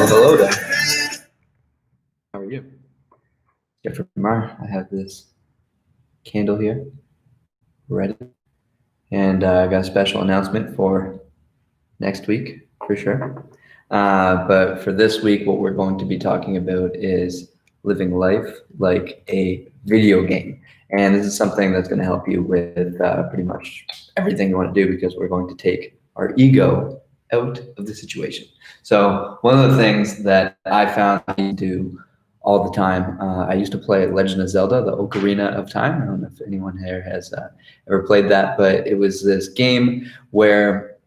Hello there. How are you? Jeffrey Marr. I have this candle here ready, and I got a special announcement for next week for sure. But for this week, what we're going to be talking about is living life like a video game. And this is something that's going to help you with pretty much everything you want to do, because we're going to take our ego out of the situation. So one of the things that I found I do all the time, I used to play Legend of Zelda, the Ocarina of Time. I don't know if anyone here has ever played that, but it was this game where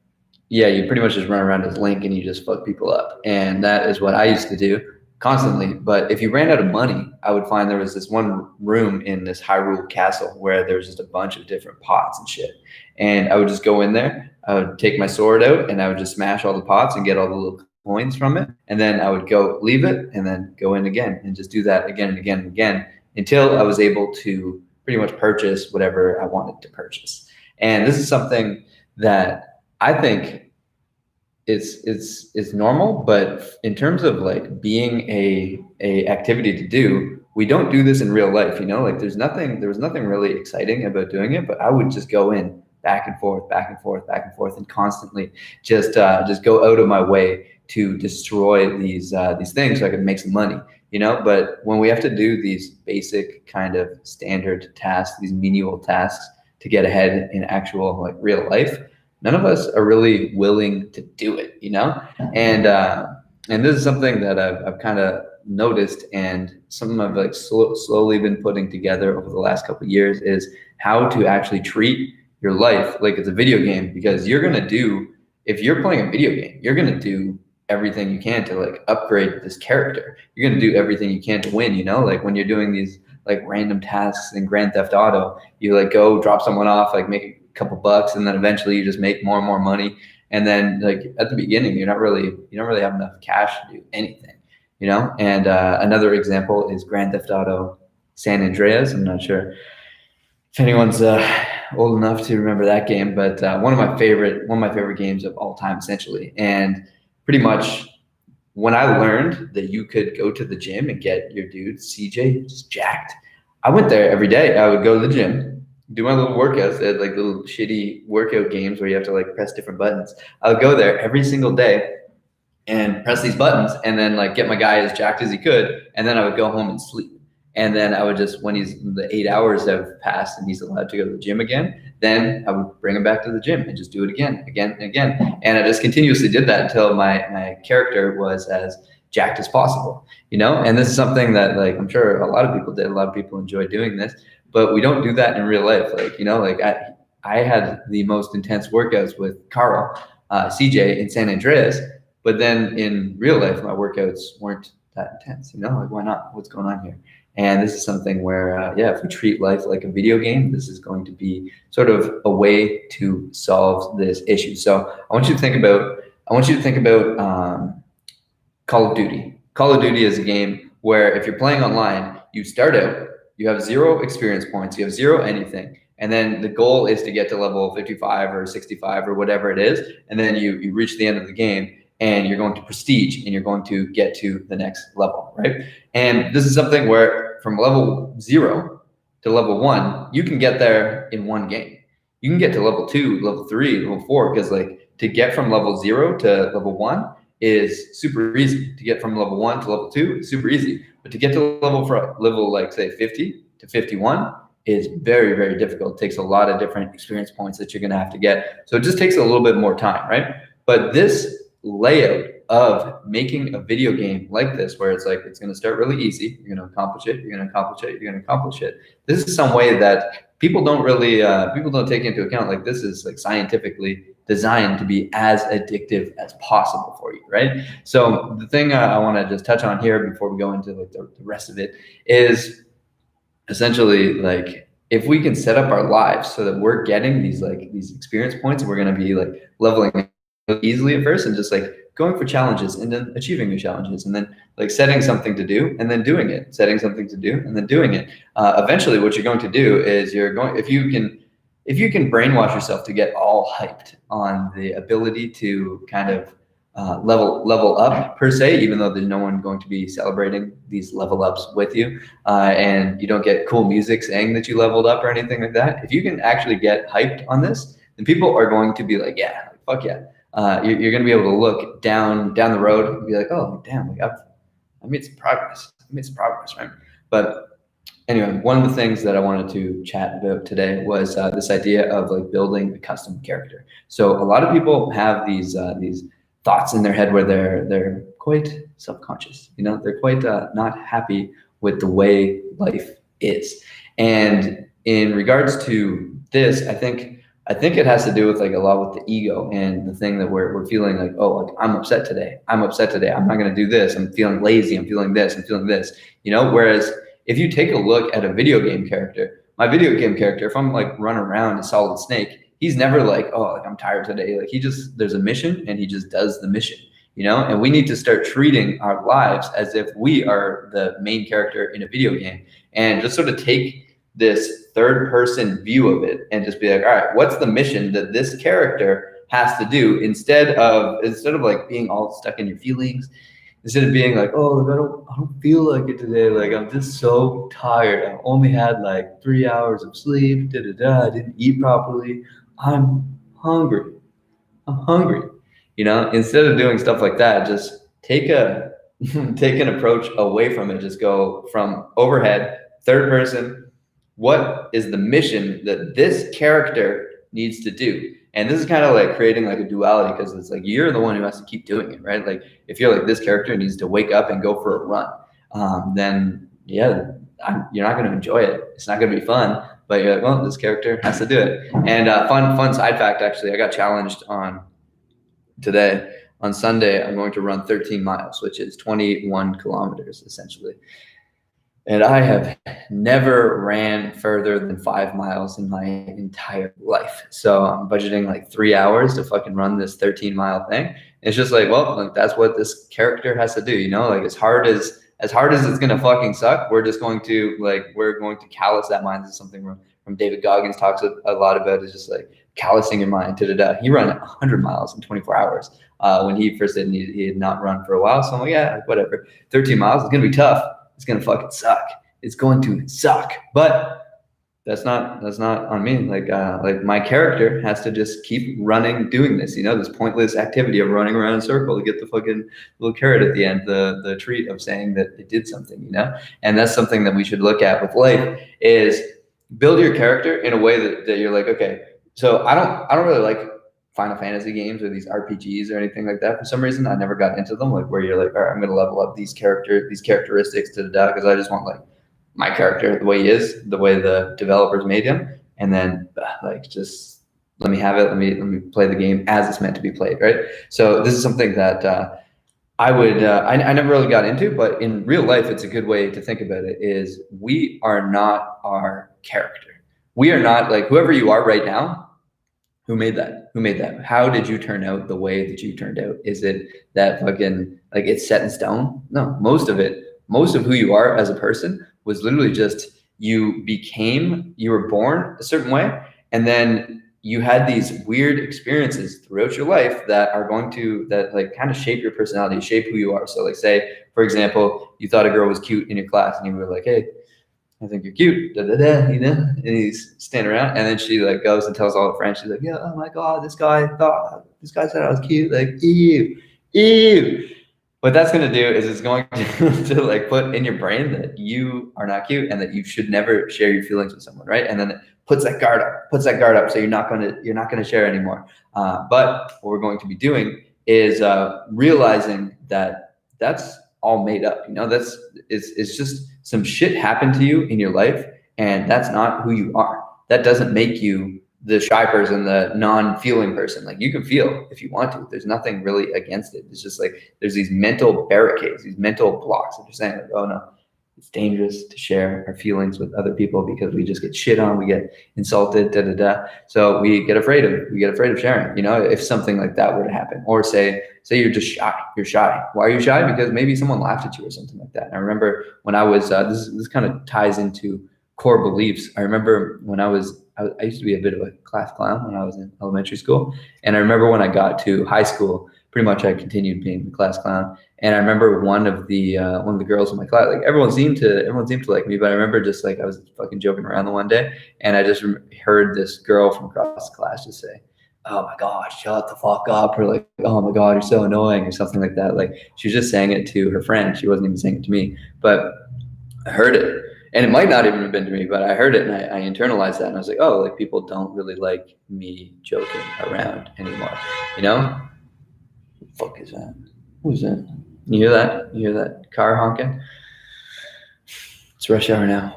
you pretty much just run around as Link and you just fuck people up. And that is what I used to do constantly. But if you ran out of money, I would find there was this one room in this Hyrule castle where there was just a bunch of different pots and shit. And I would just go in there, I would take my sword out and I would just smash all the pots and get all the little coins from it. And then I would go leave it and then go in again and just do that again and again and again until I was able to pretty much purchase whatever I wanted to purchase. And this is something that I think it's normal, but in terms of like being a activity to do, we don't do this in real life, like there was nothing really exciting about doing it, but I would just go in back and forth, back and forth, back and forth, and constantly just go out of my way to destroy these things so I could make some money, but when we have to do these basic kind of standard tasks, these menial tasks to get ahead in actual like real life, none of us are really willing to do it, and this is something that I've kind of noticed, and something I've like slowly been putting together over the last couple of years is how to actually treat your life like it's a video game. Because if you're playing a video game, you're gonna do everything you can to like upgrade this character. You're gonna do everything you can to win, like when you're doing these like random tasks in Grand Theft Auto, you like go drop someone off, like make a couple bucks, and then eventually you just make more and more money. And then like at the beginning, you don't really have enough cash to do anything, and another example is Grand Theft Auto San Andreas. I'm not sure if anyone's old enough to remember that game, but one of my favorite games of all time, essentially. And pretty much when I learned that you could go to the gym and get your dude CJ just jacked, I went there every day. I would go to the gym, do my little workouts. They had like little shitty workout games where you have to like press different buttons. I would go there every single day and press these buttons and then like get my guy as jacked as he could. And then I would go home and sleep. And then I would just, when the 8 hours have passed and he's allowed to go to the gym again, then I would bring him back to the gym and just do it again and again. And I just continuously did that until my character was as jacked as possible, And this is something that like, I'm sure a lot of people did. A lot of people enjoy doing this, but we don't do that in real life. Like, I had the most intense workouts with Carl, CJ in San Andreas, but then in real life, my workouts weren't that intense, like why not? What's going on here? And this is something where, if we treat life like a video game, this is going to be sort of a way to solve this issue. So I want you to think about Call of Duty. Call of Duty is a game where if you're playing online, you start out, you have 0 experience points, you have 0 anything. And then the goal is to get to level 55 or 65 or whatever it is. And then you reach the end of the game and you're going to prestige and you're going to get to the next level, right? And this is something where from level 0 to level 1, you can get there in one game. You can get to level 2, level 3, level 4, because like to get from level 0 to level 1 is super easy. To get from level 1 to level 2 is super easy. But to get to level like say 50 to 51 is very, very difficult. It takes a lot of different experience points that you're gonna have to get. So it just takes a little bit more time, right? But this layout of making a video game like this, where it's like it's going to start really easy, you're going to accomplish it, you're going to accomplish it, you're going to accomplish it. This is some way that people don't take into account. Like this is like scientifically designed to be as addictive as possible for you, right? So the thing I want to just touch on here before we go into like the rest of it is essentially like if we can set up our lives so that we're getting these experience points, and we're going to be like leveling easily at first and just like going for challenges and then achieving new challenges and then like setting something to do and then doing it, setting something to do and then doing it. Eventually what you're going to do is if you can brainwash yourself to get all hyped on the ability to kind of level up per se, even though there's no one going to be celebrating these level ups with you, and you don't get cool music saying that you leveled up or anything like that. If you can actually get hyped on this, then people are going to be like, yeah, fuck yeah. You're going to be able to look down the road and be like, oh damn, like I made some progress. I made some progress, right? But anyway, one of the things that I wanted to chat about today was this idea of like building a custom character. So a lot of people have these thoughts in their head where they're quite self-conscious. You know, they're quite not happy with the way life is. And in regards to this, I think it has to do with like a lot with the ego and the thing that we're feeling like, oh, like I'm upset today. I'm upset today. I'm not going to do this. I'm feeling lazy. I'm feeling this. I'm feeling this. You know, whereas if you take a look at a video game character, my video game character, if I'm like running around a Solid Snake, he's never like, oh, like I'm tired today. Like there's a mission and he just does the mission, you know? And we need to start treating our lives as if we are the main character in a video game and just sort of take this third person view of it and just be like, all right, what's the mission that this character has to do instead of like being all stuck in your feelings, instead of being like, oh, I don't feel like it today. Like I'm just so tired. I only had like 3 hours of sleep. I didn't eat properly. I'm hungry. I'm hungry. You know, instead of doing stuff like that, just take an approach away from it. Just go from overhead, third person. What is the mission that this character needs to do? And this is kind of like creating like a duality because it's like you're the one who has to keep doing it, right? Like if you're like this character needs to wake up and go for a run, then yeah, you're not going to enjoy it. It's not going to be fun. But you're like, well, this character has to do it. And fun side fact, actually, I got challenged on today. On Sunday, I'm going to run 13 miles, which is 21 kilometers essentially. And I have never ran further than 5 miles in my entire life. So I'm budgeting like 3 hours to fucking run this 13-mile thing. It's just like, well, like that's what this character has to do, you know? Like as hard as it's gonna fucking suck, we're going to callous that mind. This is something from David Goggins talks a lot about, is just like callousing your mind. He ran 100 miles in 24 hours when he first did. He had not run for a while. So I'm like, yeah, whatever. 13 miles is gonna be tough. It's gonna fucking suck. It's going to suck. But that's not on me. Like my character has to just keep running, doing this, you know, this pointless activity of running around in a circle to get the fucking little carrot at the end, the treat of saying that it did something, you know? And that's something that we should look at with life, is build your character in a way that you're like, okay, so I don't really like Final Fantasy games or these RPGs or anything like that. For some reason, I never got into them. Like where you're like, all right, I'm going to level up these characteristics because I just want like my character the way he is, the way the developers made him, and then like just let me have it. Let me play the game as it's meant to be played, right? So this is something that I never really got into, but in real life, it's a good way to think about it. Is we are not our character. We are not like whoever you are right now. Who made that? How did you turn out the way that you turned out? Is it that fucking like it's set in stone? No, most of who you are as a person was literally just you were born a certain way, and then you had these weird experiences throughout your life that like kind of shape your personality, shape who you are. So like say, for example, you thought a girl was cute in your class and you were like, hey, I think you're cute, you know, and he's standing around, and then she like goes and tells all her friends, she's like, yeah, oh my God, this guy said I was cute, like, ew. What that's going to do is it's going to like put in your brain that you are not cute and that you should never share your feelings with someone, right? And then it puts that guard up, so you're not going to share anymore. But what we're going to be doing is realizing that that's all made up, you know, it's just some shit happened to you in your life, and that's not who you are. That doesn't make you the shy person, the non-feeling person. Like you can feel if you want to. There's nothing really against it. It's just like there's these mental barricades, these mental blocks that you're saying like, oh no, it's dangerous to share our feelings with other people because we just get shit on, we get insulted, So we get afraid of sharing. You know, if something like that were to happen, or say you're just shy. You're shy. Why are you shy? Because maybe someone laughed at you or something like that. And I remember when I was this kind of ties into core beliefs. I remember when I used to be a bit of a class clown when I was in elementary school, and I remember when I got to high school, pretty much I continued being the class clown. And I remember one of the girls in my class, like everyone seemed to like me, but I remember just like I was fucking joking around the one day, and I just heard this girl from across the class just say, "Oh my gosh, shut the fuck up," or like, "Oh my god, you're so annoying," or something like that. Like she was just saying it to her friend. She wasn't even saying it to me, but I heard it, and it might not even have been to me, but I heard it, and I internalized that, and I was like, "Oh, like people don't really like me joking around anymore," you know? What the fuck is that? Who's that? You hear that? You hear that car honking? It's rush hour now.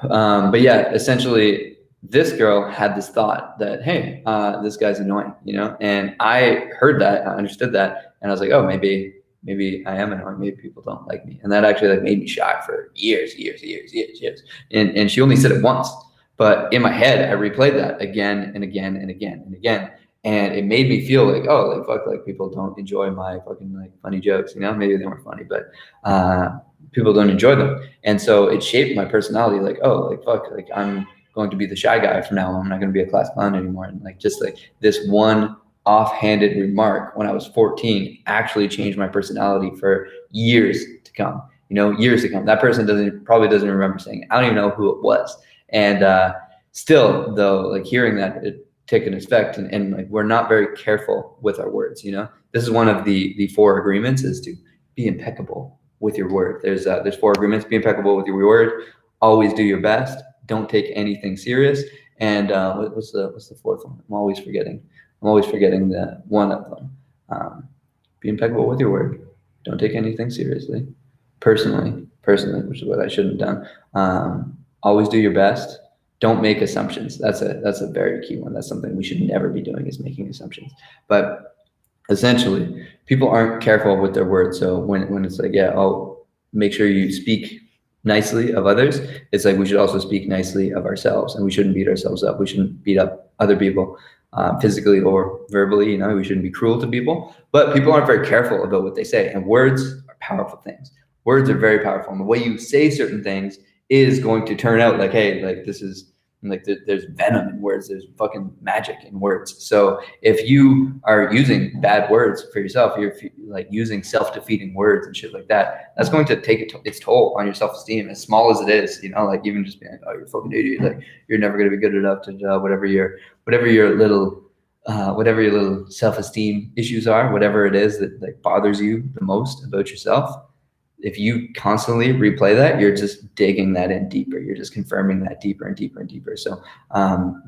But yeah, essentially, this girl had this thought that, hey, this guy's annoying, you know? And I heard that, I understood that, and I was like, oh, maybe I am annoying. Maybe people don't like me. And that actually like made me shy for years. And she only said it once, but in my head, I replayed that again and again and again and again. And it made me feel like, oh, like fuck, like people don't enjoy my fucking like funny jokes, you know? Maybe they weren't funny, but people don't enjoy them. And so it shaped my personality, like, oh, like fuck, like I'm going to be the shy guy from now on. I'm not going to be a class clown anymore. And like just like this one offhanded remark when I was 14 actually changed my personality for years to come. You know, years to come. That person probably doesn't remember saying it. I don't even know who it was. And still, though, like hearing that it taken effect, and like we're not very careful with our words. You know, this is one of the 4 agreements, is to be impeccable with your word. There's 4 agreements. Be impeccable with your word. Always do your best. Don't take anything serious. And what's the 4th one? I'm always forgetting the one of them. Be impeccable with your word. Don't take anything seriously. Personally, which is what I shouldn't have done. Always do your best. Don't make assumptions. That's a very key one. That's something we should never be doing, is making assumptions. But essentially, people aren't careful with their words. So when it's like, yeah, oh, make sure you speak nicely of others, it's like we should also speak nicely of ourselves, and we shouldn't beat ourselves up. We shouldn't beat up other people physically or verbally. You know, we shouldn't be cruel to people. But people aren't very careful about what they say, and words are powerful things. Words are very powerful, and the way you say certain things is going to turn out like, hey, like this is like there's venom in words, there's fucking magic in words. So if you are using bad words for yourself, you're like using self-defeating words and shit like that, that's going to take its toll on your self-esteem, as small as it is, you know, like even just being like, oh, you're a fucking idiot, like you're never going to be good enough to whatever your little self-esteem issues are, whatever it is that like bothers you the most about yourself. If you constantly replay that, you're just digging that in deeper. You're just confirming that deeper and deeper and deeper. So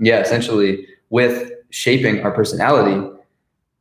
yeah, essentially with shaping our personality,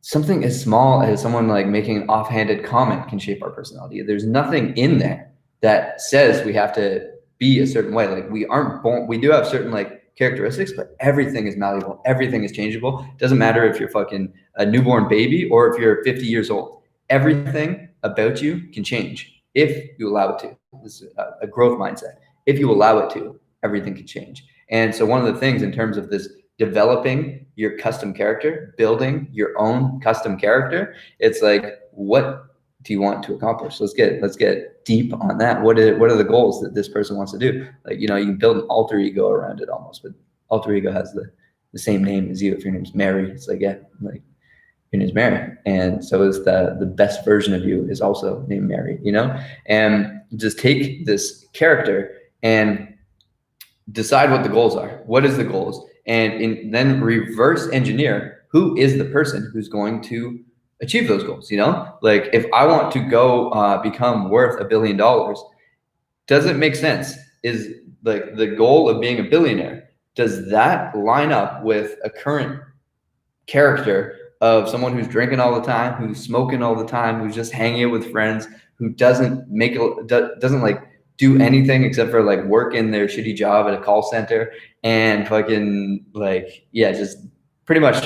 something as small as someone like making an offhanded comment can shape our personality. There's nothing in there that says we have to be a certain way. Like we aren't born, we do have certain like characteristics, but everything is malleable. Everything is changeable. It doesn't matter if you're fucking a newborn baby or if you're 50 years old. Everything about you can change if you allow it to. This is a growth mindset. If you allow it to, everything can change. And so one of the things in terms of this developing your custom character, building your own custom character, it's like, what do you want to accomplish? Let's get deep on that. What are the goals that this person wants to do? Like, you know, you can build an alter ego around it almost, but alter ego has the same name as you. If your name's Mary, it's like, yeah, like your name's Mary. And so is the best version of you is also named Mary, you know? And just take this character and decide what the goals are. What is the goals? And then reverse engineer who is the person who's going to achieve those goals, you know? Like if I want to go become worth $1 billion, does it make sense? Is like the goal of being a billionaire, does that line up with a current character of someone who's drinking all the time, who's smoking all the time, who's just hanging out with friends, who doesn't like do anything except for like work in their shitty job at a call center and fucking like, yeah, just pretty much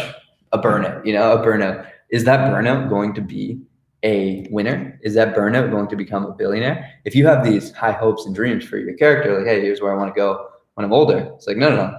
a burnout, you know, a burnout. Is that burnout going to be a winner? Is that burnout going to become a billionaire? If you have these high hopes and dreams for your character, like, hey, here's where I want to go when I'm older. It's like, no.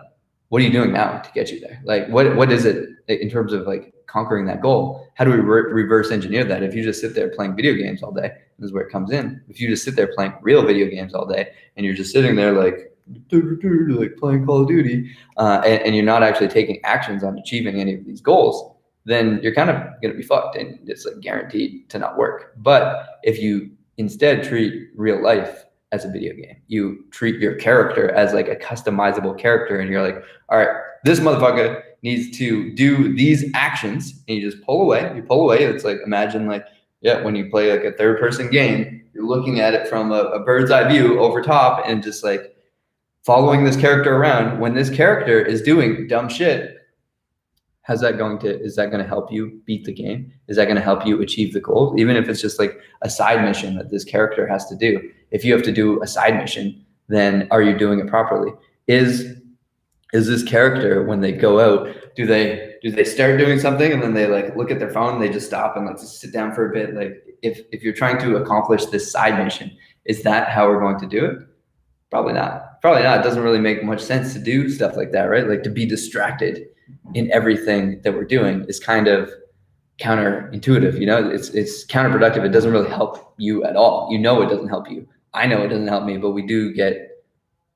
What are you doing now to get you there? Like, what is it in terms of like conquering that goal? How do we reverse engineer that? If you just sit there playing video games all day, this is where it comes in. If you just sit there playing real video games all day and you're just sitting there like playing Call of Duty and you're not actually taking actions on achieving any of these goals, then you're kind of going to be fucked and it's like guaranteed to not work. But if you instead treat real life as a video game, you treat your character as like a customizable character, and you're like, all right, this motherfucker needs to do these actions, and you just pull away. You pull away. It's like, imagine like, yeah, when you play like a third person game, you're looking at it from a bird's eye view over top and just like following this character around. When this character is doing dumb shit, is that going to help you beat the game? Is that going to help you achieve the goal? Even if it's just like a side mission that this character has to do. If you have to do a side mission, then are you doing it properly? Is this character, when they go out, do they start doing something and then they like look at their phone and they just stop and like just sit down for a bit? Like if you're trying to accomplish this side mission, is that how we're going to do it? Probably not. Probably not. It doesn't really make much sense to do stuff like that, right? Like to be distracted in everything that we're doing is kind of counterintuitive. You know, it's counterproductive. It doesn't really help you at all. You know, it doesn't help you. I know it doesn't help me, but we do get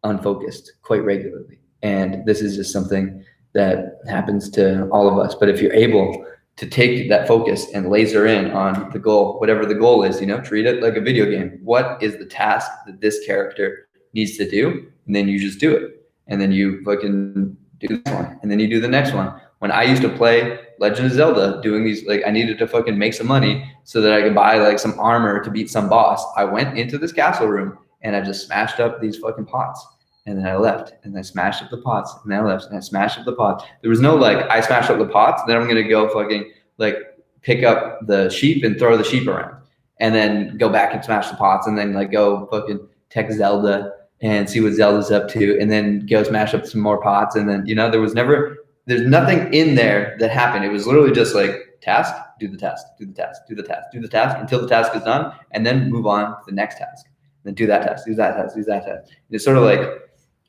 unfocused quite regularly. And this is just something that happens to all of us. But if you're able to take that focus and laser in on the goal, whatever the goal is, you know, treat it like a video game. What is the task that this character needs to do? And then you just do it. And then you fucking do this one. And then you do the next one. When I used to play Legend of Zelda, doing these, like I needed to fucking make some money so that I could buy like some armor to beat some boss. I went into this castle room and I just smashed up these fucking pots. And then I left, and I smashed up the pots, and then I left, and I smashed up the pots. There was no like, I smashed up the pots, then I'm gonna go fucking like pick up the sheep and throw the sheep around, and then go back and smash the pots, and then like go fucking text Zelda and see what Zelda's up to, and then go smash up some more pots, and then, you know, there's nothing in there that happened. It was literally just like task, do the task, do the task, do the task, do the task until the task is done, and then move on to the next task. Then do that task, do that task, do that task. And it's sort of like,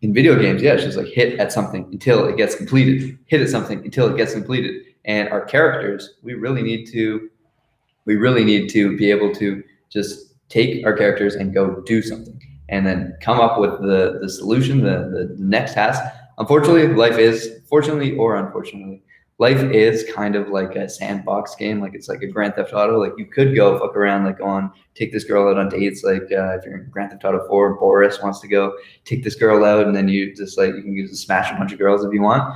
in video games, yeah, it's just like hit at something until it gets completed. Hit at something until it gets completed. And our characters, we really need to be able to just take our characters and go do something, and then come up with the solution, the next task. Unfortunately, fortunately or unfortunately, life is kind of like a sandbox game. Like it's like a Grand Theft Auto. Like you could go fuck around, like take this girl out on dates. Like if you're in Grand Theft Auto 4, Boris wants to go take this girl out, and then you just like, you can just smash a bunch of girls if you want.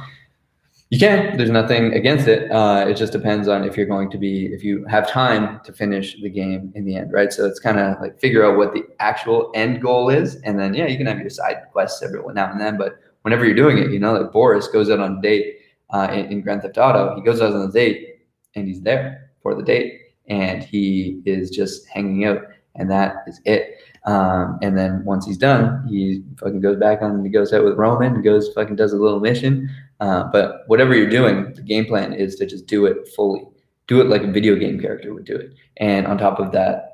You can. There's nothing against it. It just depends on if you have time to finish the game in the end, right? So it's kind of like figure out what the actual end goal is, and then yeah, you can have your side quests every now and then. But whenever you're doing it, you know, like Boris goes out on a date. In Grand Theft Auto, he goes out on a date and he's there for the date, and he is just hanging out, and that is it. And then once he's done, he fucking goes back on, he goes out with Roman and goes fucking does a little mission. But whatever you're doing, the game plan is to just do it fully. Do it like a video game character would do it. And on top of that,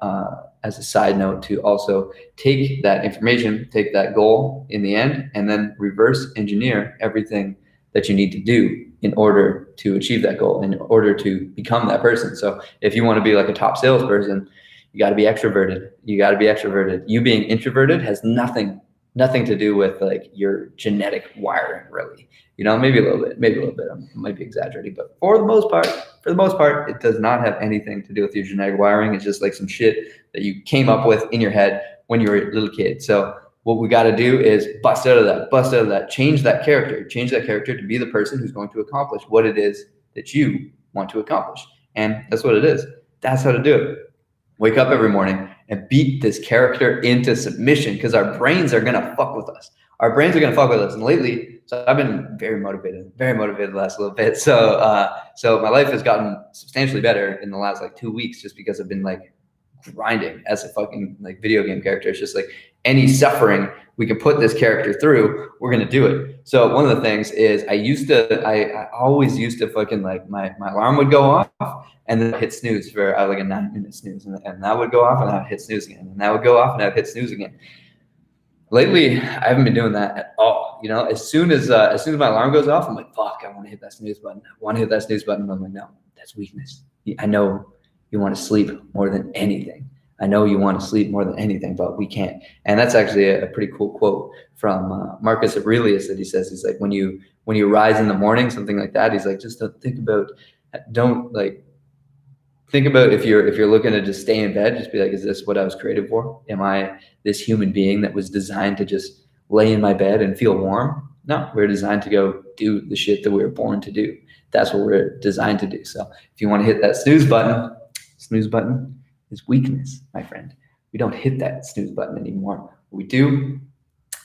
as a side note, to also take that information, take that goal in the end, and then reverse engineer everything that you need to do in order to achieve that goal, in order to become that person. So if you want to be like a top salesperson, you got to be extroverted. You got to be extroverted. You being introverted has nothing to do with like your genetic wiring, really. You know, maybe a little bit. I might be exaggerating, but for the most part, it does not have anything to do with your genetic wiring. It's just like some shit that you came up with in your head when you were a little kid. So what we got to do is bust out of that, change that character to be the person who's going to accomplish what it is that you want to accomplish. And that's what it is. That's how to do it. Wake up every morning and beat this character into submission, because our brains are going to fuck with us. And lately, so I've been very motivated the last little bit. So my life has gotten substantially better in the last like 2 weeks, just because I've been like grinding as a fucking like video game character. It's just like any suffering we can put this character through, we're gonna do it. So one of the things is I always used to fucking like my alarm would go off and then hit snooze for like a 9-minute snooze, and that would go off and I would hit snooze again, and that would go off and I would hit snooze again. Lately, I haven't been doing that at all. You know, as soon as my alarm goes off, I'm like, fuck, I want to hit that snooze button. I'm like, no, that's weakness. I know you want to sleep more than anything. But we can't. And that's actually a pretty cool quote from Marcus Aurelius that he says. He's like, when you rise in the morning, something like that. He's like, just don't think about don't like think about if you're looking to just stay in bed, just be like, is this what I was created for? Am I this human being that was designed to just lay in my bed and feel warm? No, we're designed to go do the shit that we were born to do. That's what we're designed to do. So if you want to hit that snooze button is weakness, my friend. We don't hit that snooze button anymore. What we do,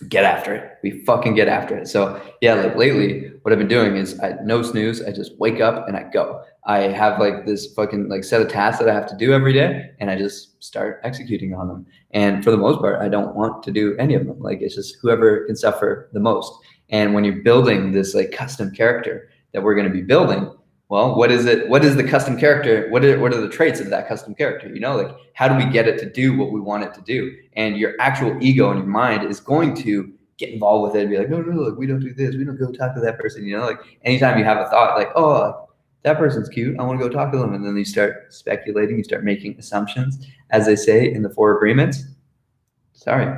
get after it. We fucking get after it. So yeah, like lately, what I've been doing is no snooze. I just wake up and I go. I have like this fucking like set of tasks that I have to do every day, and I just start executing on them. And for the most part, I don't want to do any of them. Like it's just whoever can suffer the most. And when you're building this like custom character that we're going to be building, well, what is it? What is the custom character? What are the traits of that custom character? You know, like how do we get it to do what we want it to do? And your actual ego in your mind is going to get involved with it and be like, no, look, we don't do this. We don't go talk to that person. You know, like anytime you have a thought like, oh, that person's cute, I want to go talk to them. And then you start speculating, you start making assumptions, as they say in the Four Agreements. Sorry,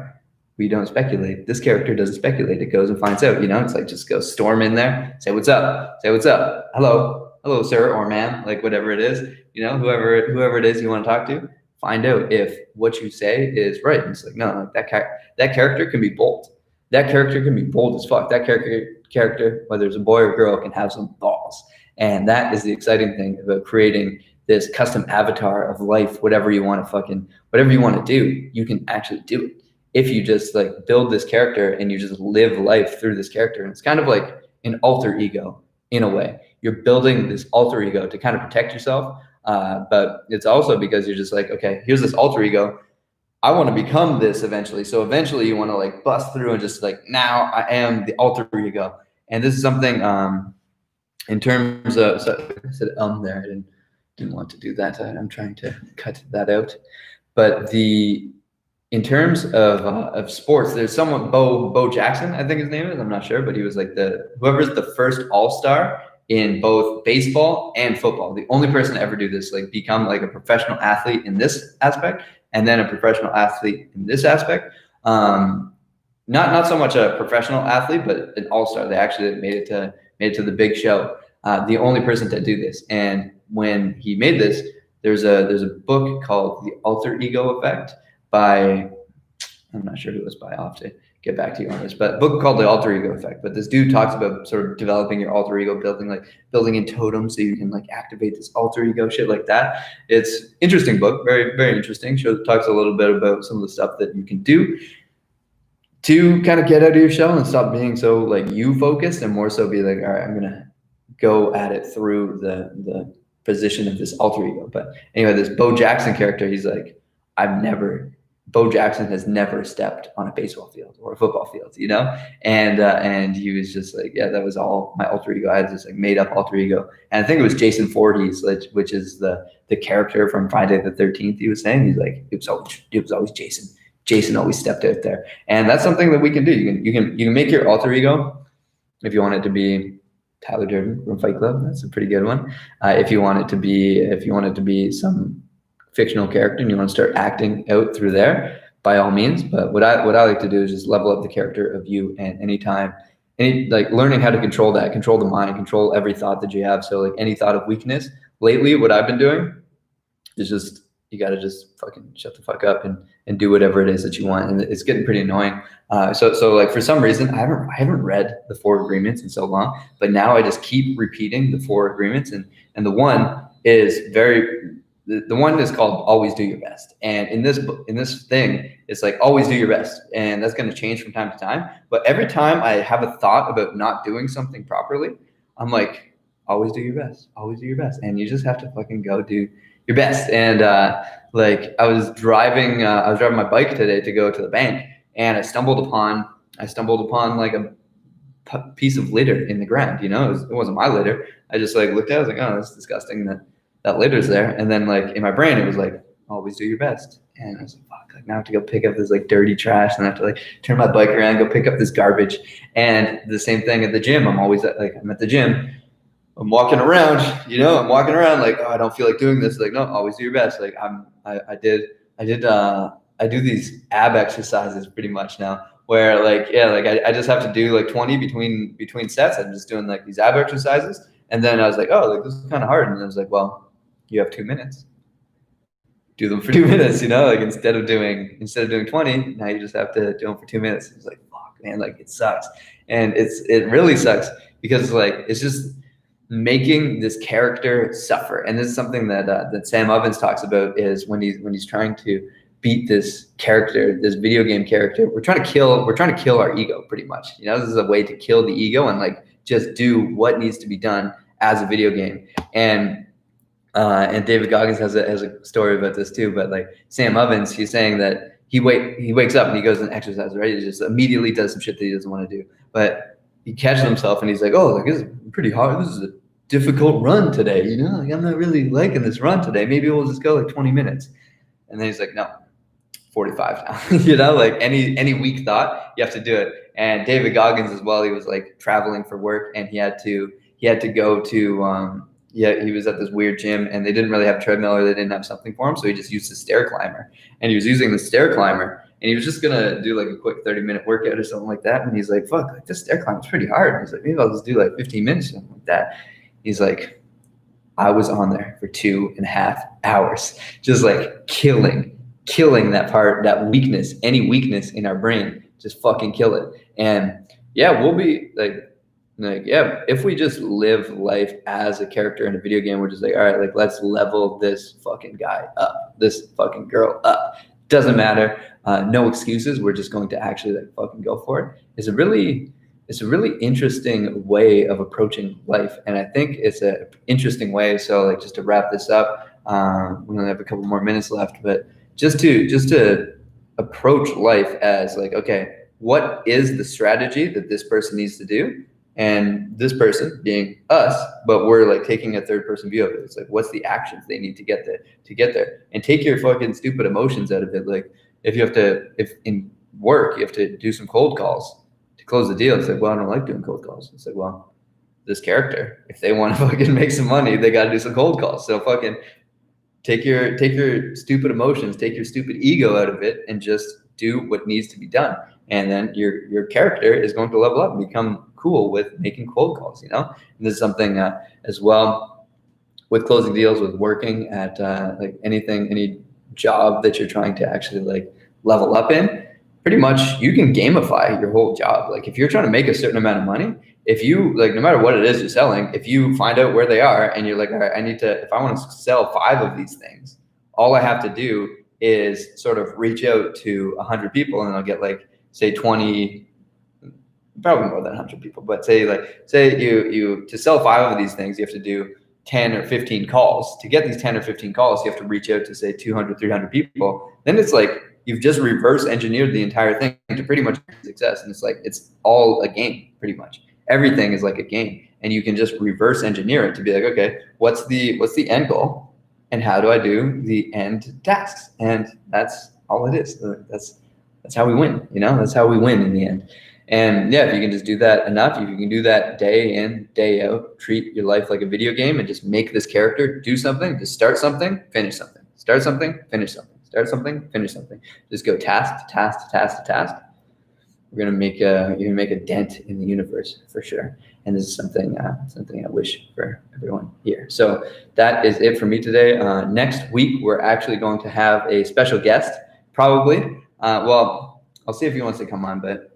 we don't speculate. This character doesn't speculate. It goes and finds out, you know, it's like, just go storm in there, say, what's up? Say, what's up? Hello, sir or ma'am, like whatever it is, you know, whoever it is you want to talk to, find out if what you say is right. And it's like, no, like that character can be bold. That character can be bold as fuck. That character, whether it's a boy or girl, can have some balls. And that is the exciting thing about creating this custom avatar of life, whatever you want to do, you can actually do it. If you just like build this character and you just live life through this character. And it's kind of like an alter ego in a way. You're building this alter ego to kind of protect yourself. But it's also because you're just like, okay, here's this alter ego. I want to become this eventually. So eventually you want to like bust through and just like, now I am the alter ego. And this is something in terms of, so I said there, I didn't want to do that. I'm trying to cut that out. But in terms of sports, there's someone, Bo Jackson, I think his name is, I'm not sure, but he was like whoever's the first all-star in both baseball and football. The only person to ever do this, like become like a professional athlete in this aspect, and then a professional athlete in this aspect. Not so much a professional athlete, but an all-star. They actually made it to the big show. The only person to do this. And when he made this, there's a book called The Alter Ego Effect by, I'm not sure who it was by, I'll have to get back to you on this, but a book called The Alter Ego Effect. But this dude talks about sort of developing your alter ego, building in totems so you can like activate this alter ego, shit like that. It's interesting book, very, very interesting. Talks a little bit about some of the stuff that you can do to kind of get out of your shell and stop being so like you focused, and more so be like, all right, I'm gonna go at it through the position of this alter ego. But anyway, this Bo Jackson character, he's like, Bo Jackson has never stepped on a baseball field or a football field, you know? And he was just like, yeah, that was all my alter ego. I had this like made up alter ego. And I think it was Jason Voorhees, which is the character from Friday the 13th. He was saying, he's like, it was always Jason. Jason always stepped out there. And that's something that we can do. You can make your alter ego, if you want it to be Tyler Durden from Fight Club, that's a pretty good one. If you want it to be some fictional character and you want to start acting out through there, by all means. But what I like to do is just level up the character of you, and like learning how to control the mind, control every thought that you have. So like any thought of weakness, lately what I've been doing is just, you got to just fucking shut the fuck up and do whatever it is that you want. And it's getting pretty annoying. So like for some reason, I haven't read the Four Agreements in so long, but now I just keep repeating the Four Agreements. And the one is the one is called always do your best. And in this thing, it's like always do your best. And that's going to change from time to time. But every time I have a thought about not doing something properly, I'm like, always do your best, always do your best. And you just have to fucking go do your best. And like I was driving my bike today to go to the bank, and I stumbled upon like a piece of litter in the ground. You know, it wasn't my litter. I just like looked at it, I was like, oh, that's disgusting that litter's there. And then like in my brain, it was like, always do your best. And I was like, fuck, like now I have to go pick up this like dirty trash, and I have to like turn my bike around, go pick up this garbage. And the same thing at the gym. I'm at the gym. I'm walking around like, oh, I don't feel like doing this. Like, no, always do your best. Like I do these ab exercises pretty much now, where like, yeah, like I just have to do like 20 between sets. I'm just doing like these ab exercises. And then I was like, oh, like this is kind of hard. And I was like, well, you have 2 minutes. Do them for 2 minutes, like instead of doing 20, now you just have to do them for 2 minutes. It's like, fuck, man, like it sucks. And it really sucks because like it's just making this character suffer. And this is something that Sam Ovens talks about, is when he's trying to beat this character, this video game character, we're trying to kill our ego pretty much. This is a way to kill the ego and like just do what needs to be done as a video game. And David Goggins has a story about this too. But like Sam Ovens, he's saying that he wakes up and he goes and exercises, right? He just immediately does some shit that he doesn't want to do. But he catches himself and he's like, oh, like this is pretty hard. This is a difficult run today. Like I'm not really liking this run today. Maybe we'll just go like 20 minutes. And then he's like, no, 45 now. Like any weak thought, you have to do it. And David Goggins as well, he was like traveling for work and he had to go to he was at this weird gym and they didn't really have a treadmill, or they didn't have something for him, so he just used the stair climber. And he was using the stair climber and he was just gonna do like a quick 30-minute workout or something like that. And he's like, fuck, like this stair climber is pretty hard. And he's like, maybe I'll just do like 15 minutes, something like that. He's like, I was on there for 2.5 hours, just like killing that part, that weakness, any weakness in our brain, just fucking kill it. And yeah, we'll be like, yeah, if we just live life as a character in a video game, we're just like, all right, like let's level this fucking guy up, this fucking girl up. Doesn't matter. No excuses. We're just going to actually like fucking go for it. It's a really interesting way of approaching life. And I think it's an interesting way. So like just to wrap this up, we only have a couple more minutes left, but just to approach life as like, okay, what is the strategy that this person needs to do? And this person being us, but we're like taking a third person view of it. It's like, what's the actions they need to get there? And take your fucking stupid emotions out of it. Like if in work, you have to do some cold calls to close the deal. It's like, well, I don't like doing cold calls. It's like, well, this character, if they want to fucking make some money, they got to do some cold calls. So fucking take your stupid emotions, take your stupid ego out of it and just do what needs to be done. And then your character is going to level up and become cool with making cold calls, And this is something as well with closing deals, with working at like any job that you're trying to actually like level up in. Pretty much you can gamify your whole job. Like if you're trying to make a certain amount of money, if you like, no matter what it is you're selling, if you find out where they are and you're like, all right, if I want to sell 5 of these things, all I have to do is sort of reach out to 100 people and I'll get like, say 20, probably more than 100 people, but say you to sell 5 of these things, you have to do 10 or 15 calls. To get these 10 or 15 calls, you have to reach out to say 200, 300 people. Then it's like you've just reverse engineered the entire thing to pretty much success. And it's like, it's all a game, pretty much. Everything is like a game. And you can just reverse engineer it to be like, okay, what's the end goal? And how do I do the end tasks? And that's all it is. That's how we win, That's how we win in the end. And yeah, if you can just do that enough, if you can do that day in, day out, treat your life like a video game and just make this character do something, just start something, finish something, start something, finish something, start something, finish something. Just go task to task to task to task. You're gonna make a dent in the universe for sure. And this is something I wish for everyone here. So that is it for me today. Next week, we're actually going to have a special guest, probably. I'll see if he wants to come on, but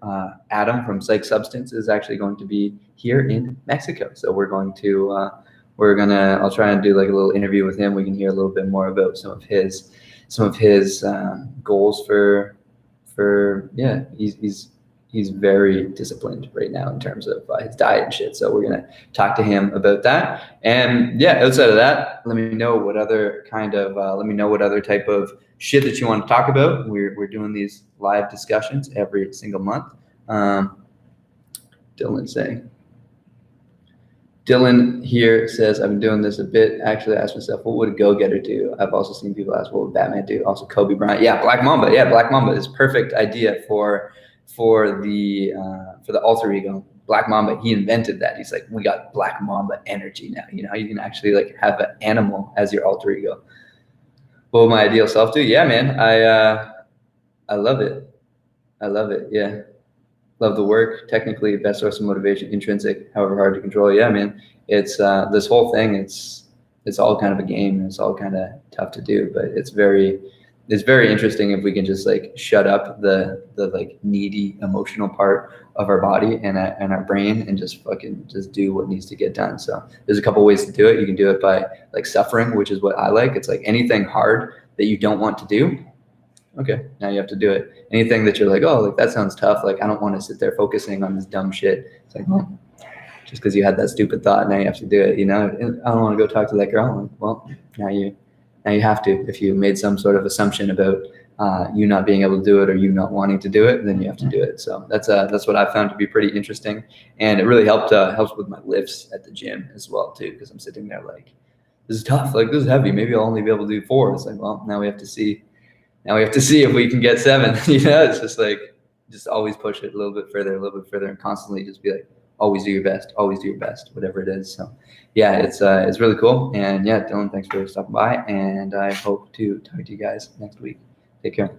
Adam from Psych Substance is actually going to be here in Mexico. So I'll try and do like a little interview with him. We can hear a little bit more about some of his goals he's very disciplined right now in terms of his diet and shit. So we're going to talk to him about that. And yeah, outside of that, let me know what other type of shit that you want to talk about. We're doing these live discussions every single month. Dylan here says, I've been doing this a bit. Actually, I asked myself, what would a go-getter do? I've also seen people ask, what would Batman do? Also, Kobe Bryant. Yeah, Black Mamba. Yeah, Black Mamba is perfect idea for the alter ego. Black Mamba, he invented that. He's like, we got Black Mamba energy now. You can actually like have an animal as your alter ego. What would my ideal self do? Yeah, man, I love it. Yeah. Love the work. Technically, best source of motivation, intrinsic, however hard to control. Yeah, man. It's this whole thing. It's all kind of a game. It's all kind of tough to do, but it's very interesting if we can just like shut up the like needy emotional part of our body and our brain and just fucking just do what needs to get done. So there's a couple ways to do it. You can do it by like suffering, which is what I like. It's like anything hard that you don't want to do. Okay, now you have to do it. Anything that you're like, oh, like that sounds tough. Like I don't want to sit there focusing on this dumb shit. It's like, well, just because you had that stupid thought, now you have to do it. You know, I don't want to go talk to that girl. Well, now you have to. If you made some sort of assumption about you not being able to do it or you not wanting to do it, then you have to do it. So that's what I found to be pretty interesting, and it really helps with my lifts at the gym as well too, because I'm sitting there like, this is tough. Like this is heavy. Maybe I'll only be able to do 4. It's like, well, now we have to see. Now we have to see if we can get 7. You know, it's just like, just always push it a little bit further, and constantly just be like, always do your best, whatever it is. So, yeah, it's really cool. And yeah, Dylan, thanks for stopping by, and I hope to talk to you guys next week. Take care.